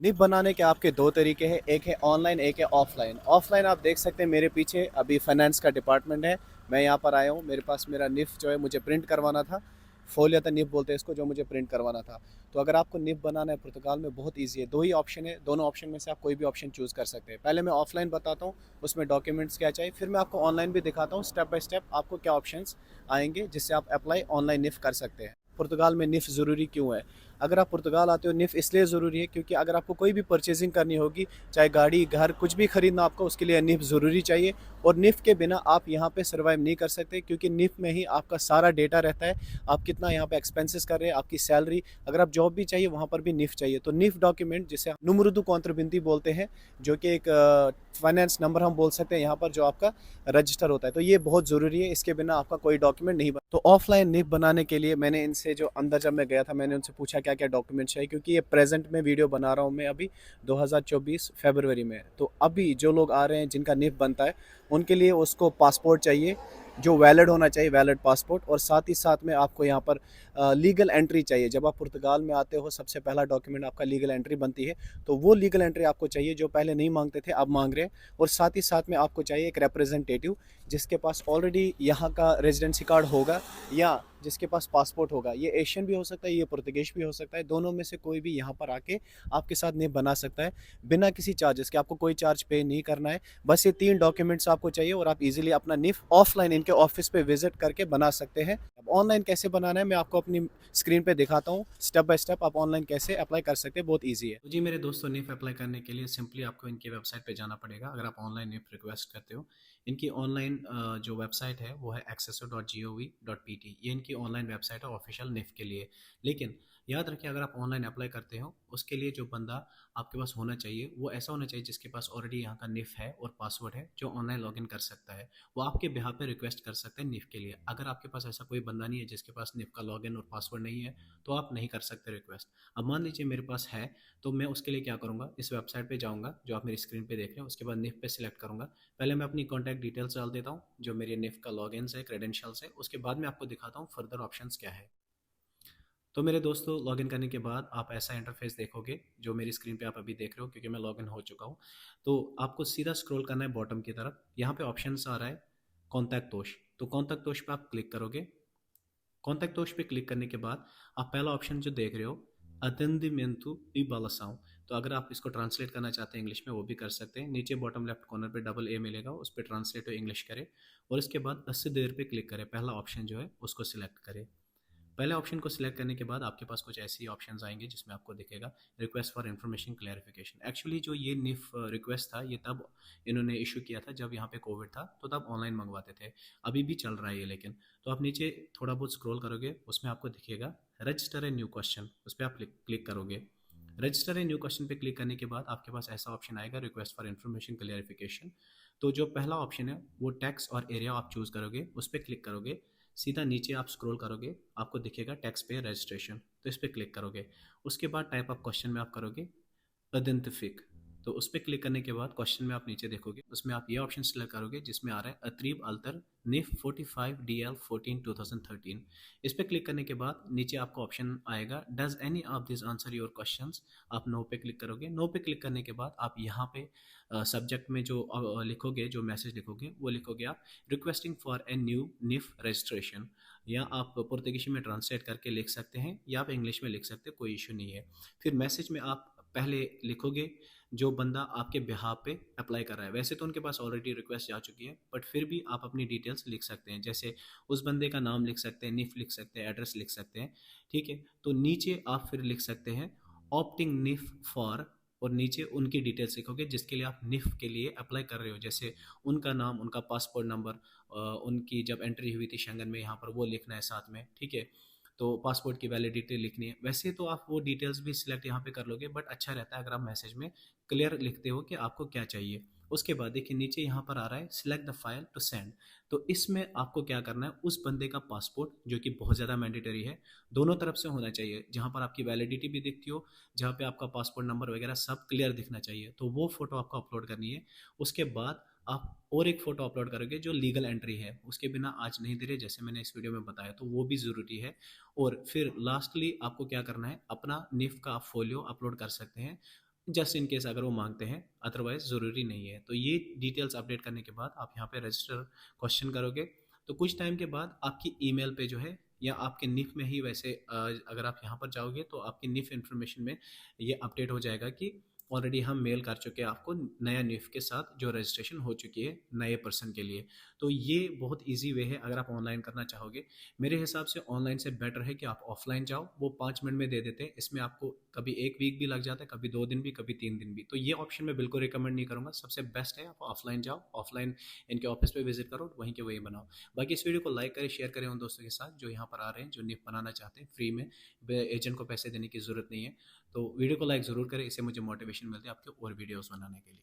Nib बनाने के आपके दो तरीके हैं, एक है ऑनलाइन, एक है ऑफलाइन। ऑफलाइन आप देख सकते हैं मेरे पीछे अभी फाइनेंस का डिपार्टमेंट है। मैं यहाँ पर आया हूँ, मेरे पास मेरा निफ जो है मुझे प्रिंट करवाना था। फोलिया निफ बोलते हैं इसको, जो मुझे प्रिंट करवाना था। तो अगर आपको निफ बनाना है पुर्तगाल में, बहुत ईजी है। दो ही ऑप्शन है, दोनों ऑप्शन में से आप कोई भी ऑप्शन चूज़ कर सकते हैं। पहले मैं ऑफलाइन बताता हूँ, उसमें डॉक्यूमेंट्स क्या चाहिए, फिर मैं आपको ऑनलाइन भी दिखाता हूँ स्टेप बाय स्टेप आपको क्या ऑप्शंस आएंगे जिससे आप अप्लाई ऑनलाइन निफ कर सकते हैं। पुर्तगाल में निफ ज़रूरी क्यों है? अगर आप पुर्तगाल आते हो, निफ इसलिए ज़रूरी है क्योंकि अगर आपको कोई भी परचेजिंग करनी होगी, चाहे गाड़ी, घर, कुछ भी खरीदना आपको, उसके लिए निफ ज़रूरी चाहिए। और निफ के बिना आप यहाँ पे सर्वाइव नहीं कर सकते, क्योंकि निफ में ही आपका सारा डेटा रहता है। आप कितना यहाँ पे एक्सपेंसेस कर रहे हैं, आपकी सैलरी, अगर आप जॉब भी चाहिए वहाँ पर भी निफ चाहिए। तो निफ डॉक्यूमेंट जिसे नुमरुदु कॉन्ट्रबिंती बोलते हैं, जो कि एक फाइनेंस नंबर हम बोल सकते हैं यहाँ पर, जो आपका रजिस्टर होता है। तो ये बहुत ज़रूरी है, इसके बिना आपका कोई डॉक्यूमेंट नहीं बन। तो ऑफलाइन निफ बनाने के लिए मैंने इनसे, जो अंदर जब मैं गया था, मैंने उनसे पूछा क्या क्या डॉक्यूमेंट चाहिए, क्योंकि ये प्रेजेंट में वीडियो बना रहा हूँ मैं अभी 2024 फरवरी में। तो अभी जो लोग आ रहे हैं जिनका निफ बनता है, उनके लिए उसको पासपोर्ट चाहिए जो वैलिड होना चाहिए, वैलिड पासपोर्ट। और साथ ही साथ में आपको यहाँ पर लीगल एंट्री चाहिए। जब आप पुर्तगाल में आते हो, सबसे पहला डॉक्यूमेंट आपका लीगल एंट्री बनती है। तो वो लीगल एंट्री आपको चाहिए, जो पहले नहीं मांगते थे अब मांग रहे हैं। और साथ ही साथ में आपको चाहिए एक रिप्रेजेंटेटिव जिसके पास ऑलरेडी यहाँ का रेजिडेंसी कार्ड होगा, या जिसके पास पासपोर्ट होगा। ये एशियन भी हो सकता है, ये पुर्तगीज भी हो सकता है, दोनों में से कोई भी यहाँ पर आके आपके साथ निफ बना सकता है बिना किसी चार्जेस के। आपको कोई चार्ज पे नहीं करना है, बस ये तीन डॉक्यूमेंट्स आपको चाहिए और आप इजीली अपना निफ ऑफलाइन इनके ऑफिस पे विजिट करके बना सकते हैं। अब ऑनलाइन कैसे बनाना है मैं आपको अपनी स्क्रीन पे दिखाता हूँ, स्टेप बाय स्टेप आप ऑनलाइन कैसे अप्लाई कर सकते हैं, बहुत ईजी है। तो जी मेरे दोस्तों, निफ अप्लाई करने के लिए सिंपली आपको इनकी वेबसाइट पे जाना पड़ेगा। अगर आप ऑनलाइन निफ रिक्वेस्ट करते हो, इनकी ऑनलाइन जो वेबसाइट है वो है accesso.gov.pt। ये इनकी ऑनलाइन वेबसाइट है ऑफिशियल निफ के लिए। लेकिन याद रखिए, अगर आप ऑनलाइन अप्लाई करते हो, उसके लिए जो बंदा आपके पास होना चाहिए वो ऐसा होना चाहिए जिसके पास ऑलरेडी यहाँ का निफ है और पासवर्ड है, जो ऑनलाइन लॉगिन कर सकता है। वो आपके बिहाफ पे रिक्वेस्ट कर सकते हैं निफ के लिए। अगर आपके पास ऐसा कोई बंदा नहीं है जिसके पास निफ का लॉगिन और पासवर्ड नहीं है, तो आप नहीं कर सकते रिक्वेस्ट। अब मान लीजिए मेरे पास है, तो मैं उसके लिए क्या करूँगा, इस वेबसाइट पे जाऊँगा जो आप मेरी स्क्रीन पे देख रहे हो। उसके बाद निफ पे सिलेक्ट करूँगा। पहले मैं अपनी कॉन्टैक्ट डिटेल्स डाल देता हूँ, जो मेरे निफ का लॉगिन है, क्रेडेंशियल्स है। उसके बाद मैं आपको दिखाता हूँ फर्दर ऑप्शंस क्या है। तो मेरे दोस्तों, लॉगिन करने के बाद आप ऐसा इंटरफेस देखोगे जो मेरी स्क्रीन पे आप अभी देख रहे हो, क्योंकि मैं लॉगिन हो चुका हूँ। तो आपको सीधा स्क्रॉल करना है बॉटम की तरफ। यहाँ पे ऑप्शंस आ रहा है कॉन्टैक्टोश। तो कॉन्टैक्टोश पे आप क्लिक करोगे। कॉन्टैक्टोश पे क्लिक करने के बाद आप पहला ऑप्शन जो देख रहे हो, अतेंदिमेंटू ई बालासाऊ। तो अगर आप इसको ट्रांसलेट करना चाहते हैं इंग्लिश में, वो भी कर सकते हैं। नीचे बॉटम लेफ्ट कॉर्नर पे डबल ए मिलेगा, उस पर ट्रांसलेट टू इंग्लिश करें। और इसके बाद 80 देर पे क्लिक करें, पहला ऑप्शन जो है उसको सिलेक्ट करें। पहले ऑप्शन को सिलेक्ट करने के बाद आपके पास कुछ ऐसे ही ऑप्शंस आएंगे जिसमें आपको दिखेगा request for information clarification. Actually जो ये निफ रिक्वेस्ट था, ये तब इन्होंने इशू किया था जब यहाँ पे कोविड था, तो तब ऑनलाइन मंगवाते थे। अभी भी चल रहा है ये, लेकिन। तो आप नीचे थोड़ा बहुत स्क्रॉल करोगे, उसमें आपको दिखेगा रजिस्टर ए न्यू क्वेश्चन, उस पर आप क्लिक करोगे। रजिस्टर ए न्यू क्वेश्चन पे क्लिक करने के बाद आपके पास ऐसा ऑप्शन आएगा, रिक्वेस्ट फॉर इन्फॉर्मेशन क्लियरिफिकेशन। तो जो पहला ऑप्शन है वो टैक्स और एरिया आप चूज करोगे, उस पर क्लिक करोगे। सीधा नीचे आप स्क्रॉल करोगे, आपको दिखेगा टैक्स पेयर रजिस्ट्रेशन, तो इस पर क्लिक करोगे। उसके बाद टाइप ऑफ क्वेश्चन में आप करोगे आइडेंटिफिक। तो उस पर क्लिक करने के बाद क्वेश्चन में आप नीचे देखोगे, उसमें आप ये ऑप्शन सिलेक्ट करोगे जिसमें आ रहा है अत्रीब अल्तर निफ 45 DL 14 2013। इस पर क्लिक करने के बाद नीचे आपको ऑप्शन आएगा does any of this answer your questions. आप नो पे क्लिक करोगे। नो पे क्लिक करने के बाद आप यहाँ पे सब्जेक्ट में जो लिखोगे, जो मैसेज लिखोगे, वो लिखोगे आप requesting for a new nif registration. या आप पुर्तगीशी में ट्रांसलेट करके लिख सकते हैं, या आप इंग्लिश में लिख सकते हैं, कोई इशू नहीं है। फिर मैसेज में आप पहले लिखोगे जो बंदा आपके बिहाफ पे अप्लाई कर रहा है। वैसे तो उनके पास ऑलरेडी रिक्वेस्ट जा चुकी है, बट फिर भी आप अपनी डिटेल्स लिख सकते हैं। जैसे उस बंदे का नाम लिख सकते हैं, निफ लिख सकते हैं, एड्रेस लिख सकते हैं। ठीक है। तो नीचे आप फिर लिख सकते हैं ऑप्टिंग निफ फॉर, और नीचे उनकी डिटेल्स लिखोगे जिसके लिए आप निफ के लिए अप्लाई कर रहे हो। जैसे उनका नाम, उनका पासपोर्ट नंबर, उनकी जब एंट्री हुई थी शेंगन में, यहाँ पर वो लिखना है साथ में। ठीक है। तो पासपोर्ट की वैलिडिटी लिखनी है। वैसे तो आप वो डिटेल्स भी सिलेक्ट यहाँ पे कर लोगे, बट अच्छा रहता है अगर आप मैसेज में क्लियर लिखते हो कि आपको क्या चाहिए। उसके बाद देखिए नीचे यहाँ पर आ रहा है select the file to send. तो इसमें आपको क्या करना है, उस बंदे का पासपोर्ट, जो कि बहुत ज़्यादा मैंडेटरी है, दोनों तरफ से होना चाहिए। जहाँ पर आपकी वैलिडिटी भी दिखती हो, जहाँ पे आपका पासपोर्ट नंबर वगैरह सब क्लियर दिखना चाहिए, तो वो फोटो आपको अपलोड करनी है। उसके बाद आप और एक फ़ोटो अपलोड करोगे जो लीगल एंट्री है, उसके बिना आज नहीं दे रहे, जैसे मैंने इस वीडियो में बताया, तो वो भी ज़रूरी है। और फिर लास्टली आपको क्या करना है, अपना निफ का आप फोलियो अपलोड कर सकते हैं। जस्ट इन केस अगर वो मांगते हैं, अदरवाइज ज़रूरी नहीं है। तो ये डिटेल्स अपडेट करने के बाद आप यहाँ पे रजिस्टर क्वेश्चन करोगे, तो कुछ टाइम के बाद आपकी ईमेल पे जो है या आपके निफ में ही वैसे अगर आप यहाँ पर जाओगे तो आपकी निफ इन्फॉर्मेशन में ये अपडेट हो जाएगा कि ऑलरेडी हम मेल कर चुके हैं आपको नया निफ के साथ जो रजिस्ट्रेशन हो चुकी है नए पर्सन के लिए। तो ये बहुत ईजी वे है अगर आप ऑनलाइन करना चाहोगे। मेरे हिसाब से ऑनलाइन से बेटर है कि आप ऑफलाइन जाओ, वो 5 मिनट में दे देते हैं। इसमें आपको कभी 1 वीक भी लग जाता है, कभी 2 दिन भी, कभी 3 दिन भी। तो ये ऑप्शन मैं बिल्कुल रिकमेंड नहीं करूँगा। सबसे बेस्ट है आप ऑफलाइन जाओ, ऑफलाइन इनके ऑफिस पे विजिट करो, वहीं के वहीं बनाओ। बाकी इस वीडियो को लाइक करें, शेयर करें उन दोस्तों के साथ जो यहाँ पर आ रहे हैं, जो निप बनाना चाहते हैं फ्री में, एजेंट को पैसे देने की ज़रूरत नहीं है। तो वीडियो को लाइक ज़रूर करें, इससे मुझे मोटिवेशन मिलती है आपके और वीडियोज़ बनाने के लिए।